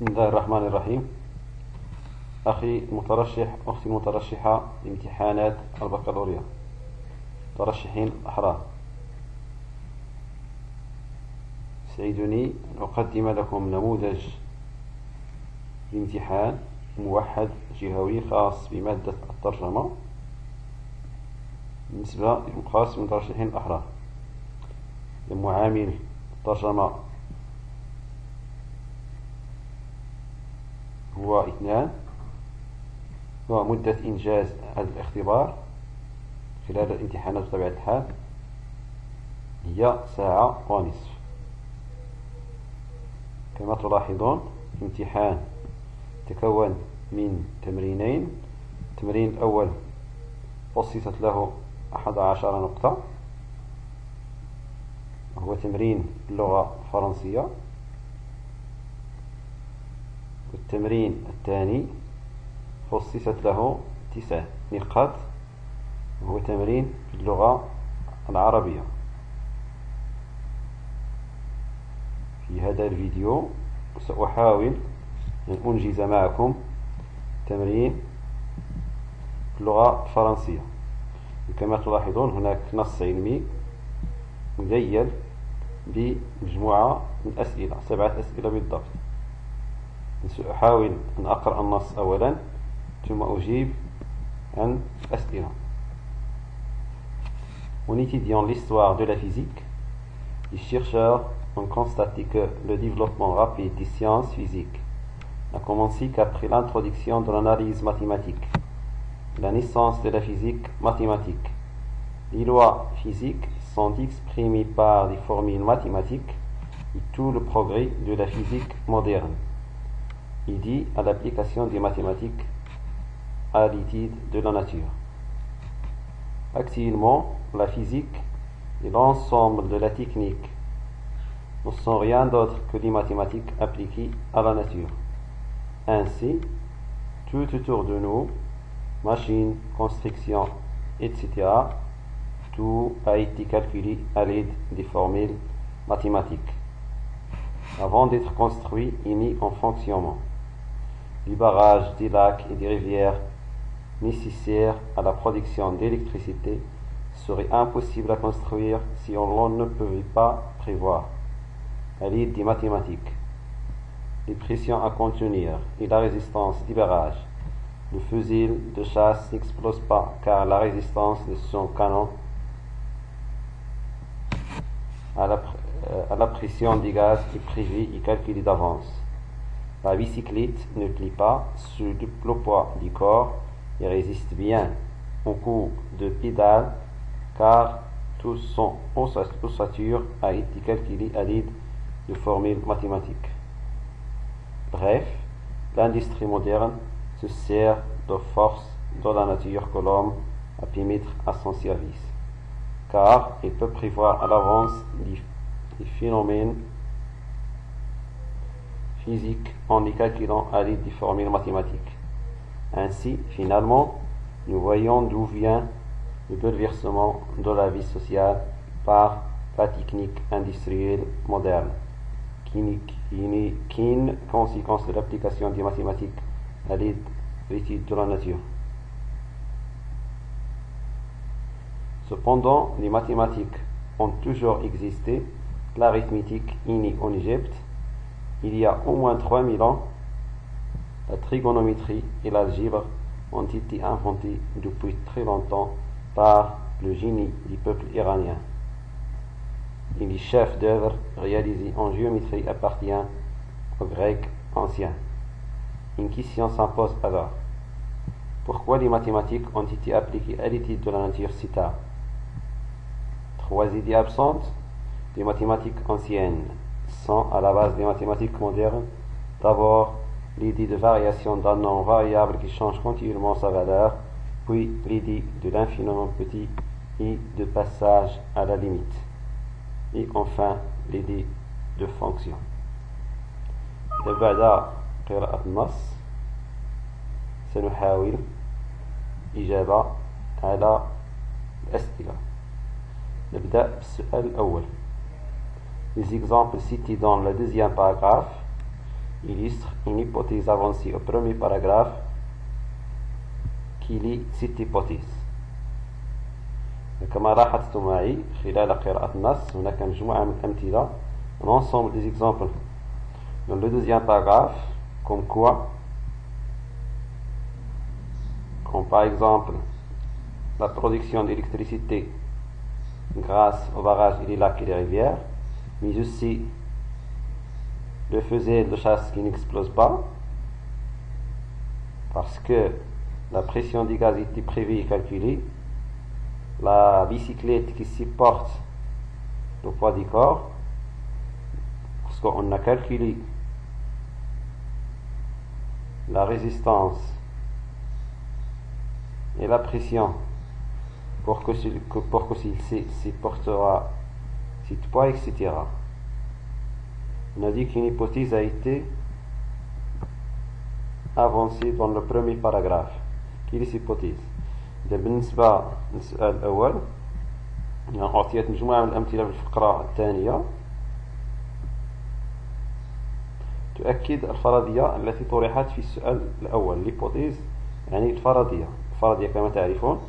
بسم الله الرحمن الرحيم. أخي المترشح، أختي المترشحة لامتحانات البكالوريا، مترشحين الأحرار، يسعدني أن أقدم لكم نموذج لامتحان موحد جهوي خاص بمادة الترجمة بالنسبة للخاص بالمترشحين الأحرار. معامل الترجمة هو 2، ومدة إنجاز هذا الاختبار خلال الامتحانات بطبيعة الحال هي 1.5 ساعة. كما تلاحظون الامتحان تكون من تمرينين. التمرين الأول خصصت له 11 نقطة، وهو تمرين اللغة الفرنسية. والتمرين الثاني خصصت له 9 نقاط، وهو تمرين اللغة العربية. في هذا الفيديو سأحاول أن أنجز معكم تمرين اللغة الفرنسية. كما تلاحظون هناك نص علمي مذيل بمجموعة من أسئلة، 7 أسئلة بالضبط. سأحاول أن أقرأ النص أولا ثم أجيب عن الأسئلة. En étudiant l'histoire de la physique, les chercheurs ont constaté que le développement rapide des sciences physiques n'a commencé qu'après l'introduction de l'analyse mathématique, la naissance de la physique mathématique. Les lois physiques sont exprimées par des formules mathématiques et tout le progrès de la physique moderne est dû à l'application des mathématiques à l'étude de la nature. Actuellement, la physique et l'ensemble de la technique ne sont rien d'autre que des mathématiques appliquées à la nature. Ainsi, tout autour de nous, machines, constructions, etc., tout a été calculé à l'aide des formules mathématiques avant d'être construit et mis en fonctionnement. Les barrages, des lacs et des rivières nécessaires à la production d'électricité seraient impossibles à construire si on ne pouvait pas prévoir, à l'aide des mathématiques, les pressions à contenir et la résistance des barrages. Le fusil de chasse n'explose pas car la résistance de son canon à la pression des gaz est prévue et calculée d'avance. La bicyclette ne plie pas sous le poids du corps et résiste bien au coup de pédale car toute son ossature a été calculée à l'aide de formules mathématiques. Bref, l'industrie moderne se sert de force de la nature que l'homme a pu mettre à son service, car il peut prévoir à l'avance les phénomènes physiques en les calculant à l'aide des formules mathématiques. Ainsi, finalement, nous voyons d'où vient le bouleversement de la vie sociale par la technique industrielle moderne, qui n'est qu'une conséquence de l'application des mathématiques à l'aide de l'étude de la nature. Cependant, les mathématiques ont toujours existé. L'arithmétique est née en Égypte il y a au moins 3000 ans. La trigonométrie et l'algèbre ont été inventées depuis très longtemps par le génie du peuple iranien. Et les chefs d'œuvre réalisés en géométrie appartiennent aux Grecs anciens. Une question s'impose alors. Pourquoi les mathématiques ont été appliquées à l'étude de la nature si tard? 3 idées absentes des mathématiques anciennes sont à la base des mathématiques modernes. D'abord, l'idée de variation d'un nombre variable qui change continuellement sa valeur, puis l'idée de l'infiniment petit et de passage à la limite, et enfin l'idée de fonction. بعد قراءة النص سنحاول إجابة على الأسئلة. نبدأ بالسؤال الأول. Les exemples cités dans le deuxième paragraphe illustre une hypothèse avancée au premier paragraphe qui lie cette hypothèse. كما لاحظتم معي خلال قراءة النص هناك مجموعة من الأمثلة un ensemble des exemples dans le deuxième paragraphe comme quoi comme par exemple la production d'électricité grâce aux barrages et les lacs et les rivières, mais aussi le fusil de chasse qui n'explose pas parce que la pression du gaz était prévue et calculée, la bicyclette qui supporte le poids du corps parce qu'on a calculé la résistance et la pression pour que s'il supportera ce poids, etc. On a dit qu'une hypothèse a été avancée dans le premier paragraphe. Quelle est cette hypothèse؟ بالنسبة للسؤال الأول أعطيت مجموعة من الأمثلة في الفقرة الثانية تؤكد الفرضية التي طرحت في السؤال الأول. الهيبوتيز يعني الفرضية كما تعرفون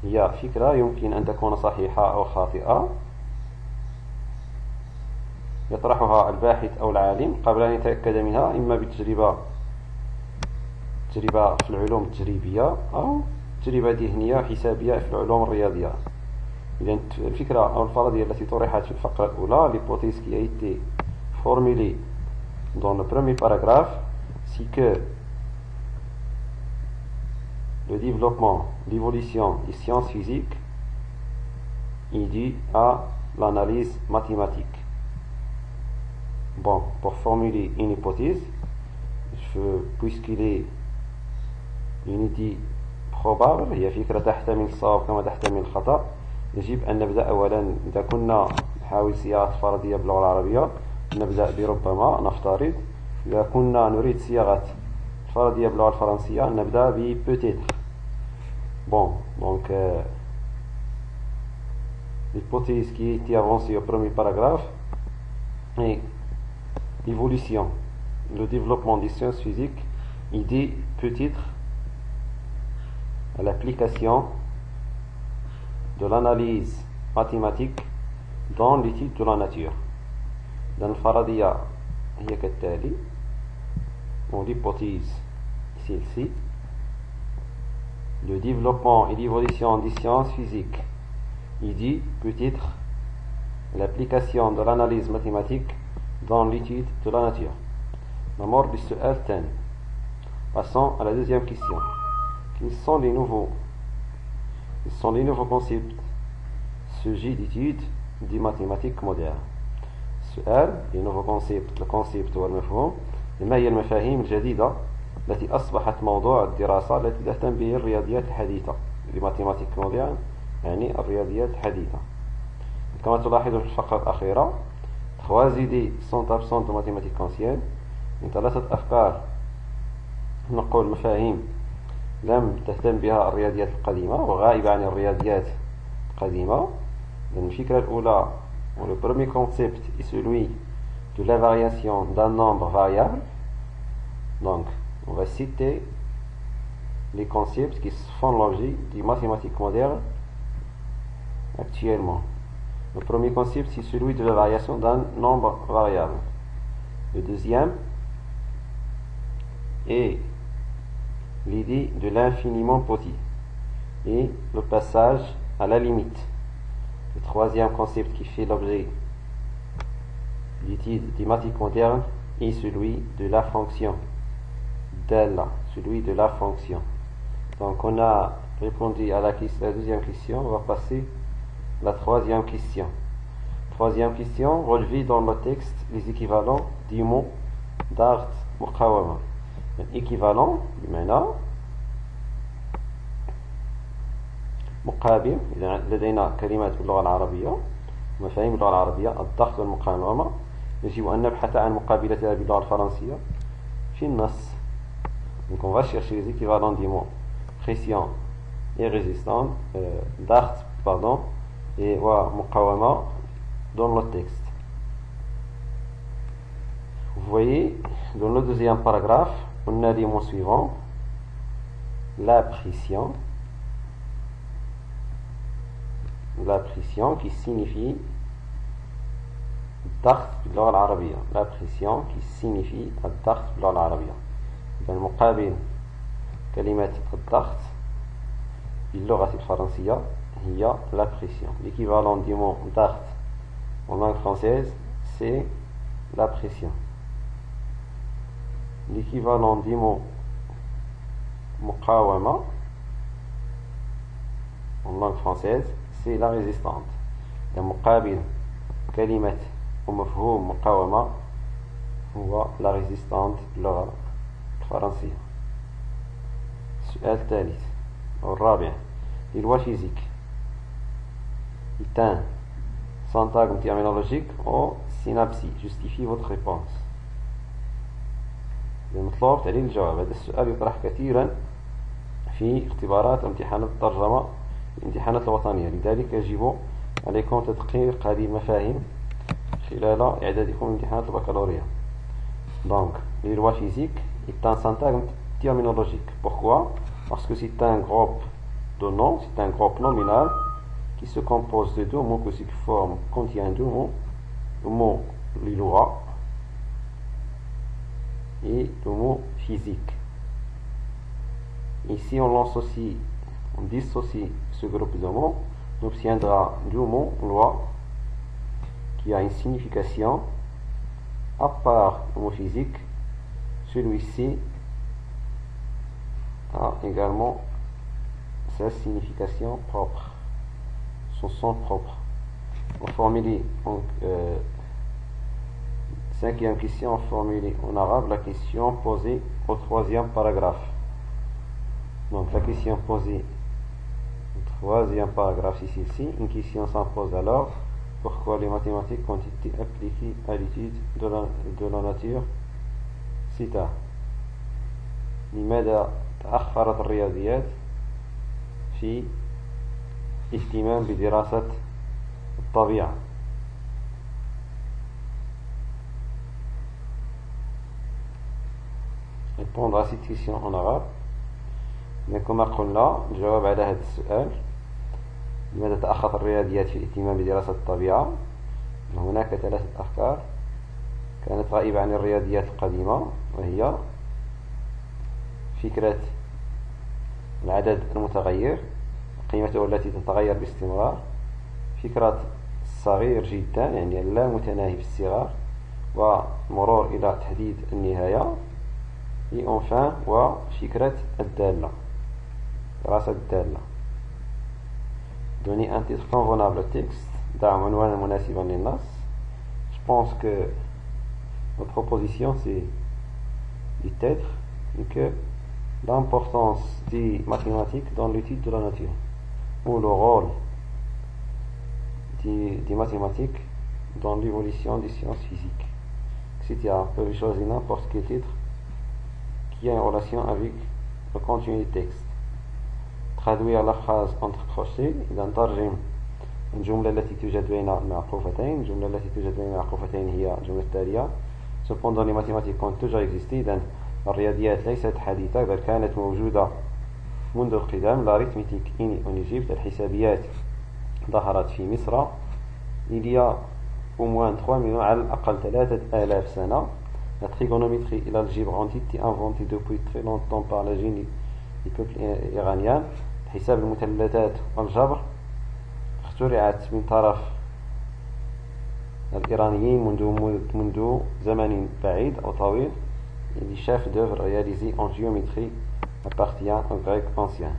هي فكرة يمكن أن تكون صحيحة أو خاطئة يطرحها الباحث أو العالم قبل أن يتأكد منها إما بتجربة في العلوم التجريبية أو تجربة ذهنية حسابية في العلوم الرياضية. إذن الفكرة أو الفرضية التي طرحت في الفقرة الأولى l'hypothèse qui a été formulée dans le premier paragraphe c'est que le développement, l'évolution des sciences physiques est dû à l'analyse mathématique. Bon, pour formuler une hypothèse, puisqu'il est une idée probable هي فكرة تحتمل الصواب كما تحتمل الخطأ يجب أن نبدأ أولا إذا كنا نحاول صياغة الفرضية باللغة العربية نبدأ بربما نفترض إذا كنا نريد صياغة الفرضية باللغة الفرنسية نبدأ ب peut-être. Bon, donc l'hypothèse qui a été avancée au premier paragraphe est l'évolution, le développement des sciences physiques idée peut-être à l'application de l'analyse mathématique dans l'étude de la nature. Dans الفرضية هي كالتالي ou l'hypothèse celle-ci le développement et l'évolution des sciences physiques il dit peut-être l'application de l'analyse mathématique dans l'étude de la nature. نمر بالسؤال الثاني. Passons à la deuxième question. Quels sont les nouveaux concepts sujets d'étude des mathématiques modernes. السؤال les nouveaux concepts الكونسيبت والمفهوم ما هي المفاهيم الجديدة التي أصبحت موضوع الدراسة التي تهتم به الرياضيات الحديثة. Les mathématiques modernes يعني الرياضيات الحديثة. كما تلاحظون في الفقرة الأخيرة trois idées sont absentes de mathématiques anciennes. من ثلاثة أفكار نقول مفاهيم لم تهتم بها الرياضيات القديمة وغائبة عن الرياضيات القديمة. الفكرة الأولى le premier concept est celui de la variation d'un nombre variable. Donc on va citer les concepts qui font l'objet des mathématiques modernes actuellement. Le premier concept c'est celui de la variation d'un nombre variable. Le deuxième est l'idée de l'infiniment petit et le passage à la limite. Le troisième concept qui fait l'objet d'étude des mathématiques modernes est celui de la fonction d'elle, celui de la fonction. Donc on a répondu à la deuxième question, on va passer à la troisième question. Troisième question, relever dans le texte les équivalents du mot dart muqawama. Équivalent بمعنى مقابل. إذا لدينا كلمات باللغة العربية مفاهيم باللغة العربية الضغط والمقاومة يجب أن نبحث عن مقابلتها باللغة الفرنسية في النص. Donc on va chercher les équivalents des mots pression et résistance, dart pardon et muqawama dans le texte. Vous voyez, dans le deuxième paragraphe, on a les mots suivants. La pression qui signifie الضغط باللغة العربية. La pression qui signifie الضغط باللغة العربية. إذا مقابل كلمة الضغط باللغة الفرنسية هي la pression. L'équivalent du mot ضغط en langue française c'est la pression. L'équivalent du mot مقاومة en langue française c'est la résistante. مقابل كلمة ومفهوم مقاومة هو la résistante باللغة الفرنسية. السؤال الثالث أو الرابع. Les lois physiques est un syntagme terminologique ou synapsie. Justifie votre réponse. المطلوب تعليل الجواب. هذا السؤال يطرح كثيرا في اختبارات امتحانات الترجمة الامتحانات الوطنية، لذلك يجب عليكم تدقيق هذه المفاهيم خلال إعدادكم امتحانات البكالوريا. Donc, les lois physiques est un syntagme terminologique. Pourquoi? Parce que c'est un groupe de noms, c'est un groupe nominal qui se compose de deux mots que cette forme contient deux mots, le mot les lois et le mot physique. Ici, on dissocie ce groupe de mots, on obtiendra deux mots loi qui a une signification à part le mot physique. Celui-ci a également sa signification propre, son sens propre. On formule donc cinquième question, on formule en arabe la question posée au troisième paragraphe. Donc la question posée au troisième paragraphe c'est celle-ci. Une question s'impose alors: pourquoi les mathématiques ont été appliquées à l'étude de la nature? Cita. لماذا تأخرت الرياضيات في اهتمام بدراسة الطبيعة؟ Répondre à cette question en arabe. Mais كما قلنا الجواب على هذا السؤال: لماذا تأخرت الرياضيات في الاهتمام بدراسة الطبيعة؟ هناك ثلاثة أفكار كانت غائبة عن الرياضيات القديمة، وهي فكرة العدد المتغير قيمته التي تتغير باستمرار، فكرة الصغير جدا يعني لا متناهي في الصغر ومرور إلى تحديد النهاية، et enfin وفكرة الدالة، دراسة الدالة. Donner un titre convenable au texte. دع عنوانا مناسبا للنص. Je pense que notre proposition c'est peut-être que l'importance des mathématiques dans l'étude de la nature, ou le rôle des mathématiques dans l'évolution des sciences physiques, etc. Vous pouvez choisir n'importe quel titre qui a une relation avec le contenu du texte. Traduire la phrase entre crochets. إذا نترجم الجملة التي توجد بين معقوفتين. الجملة التي توجد بين معقوفتين هي الجملة التالية: Cependant les mathématiques ont toujours existé. إذن الرياضيات ليست حديثة بل كانت موجودة منذ القدم. l'arithmétique en Égypte. الحسابيات ظهرت في مصر il y a au moins 3 millions على الأقل 3000 سنة. La trigonométrie et l'algèbre ont été inventées depuis très longtemps par les génies du peuple iranien. حساب المثلثات والجبر اخترعت من طرف الإيرانيين منذ زمن بعيد أو طويل. Les chefs d'œuvre réalisés en géométrie appartient aux Grecs anciens.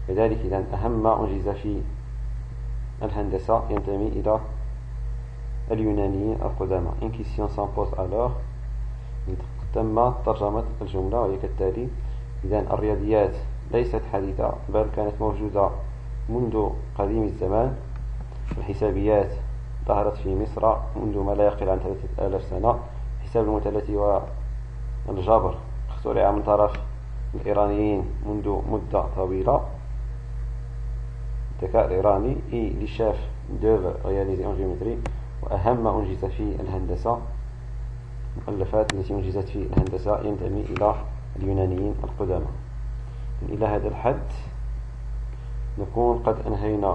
لذلك إذن أهم ما أنجز في الهندسة ينتمي إلى اليونانيين القدامى. Une question s'impose alors: تم ترجمة الجملة وهي كالتالي: إذن الرياضيات ليست حديثة بل كانت موجودة منذ قديم الزمان. الحسابيات ظهرت في مصر منذ ما لا يقل عن 3000 سنة. حساب المثلث والجبر اخترع من طرف الإيرانيين منذ مدة طويلة. الذكاء الإيراني et les chefs d'œuvre réalisés en géométrie. وأهم ما أنجز في الهندسة المؤلفات التي أنجزت في الهندسة ينتمي إلى اليونانيين القدامى. إلى هذا الحد نكون قد أنهينا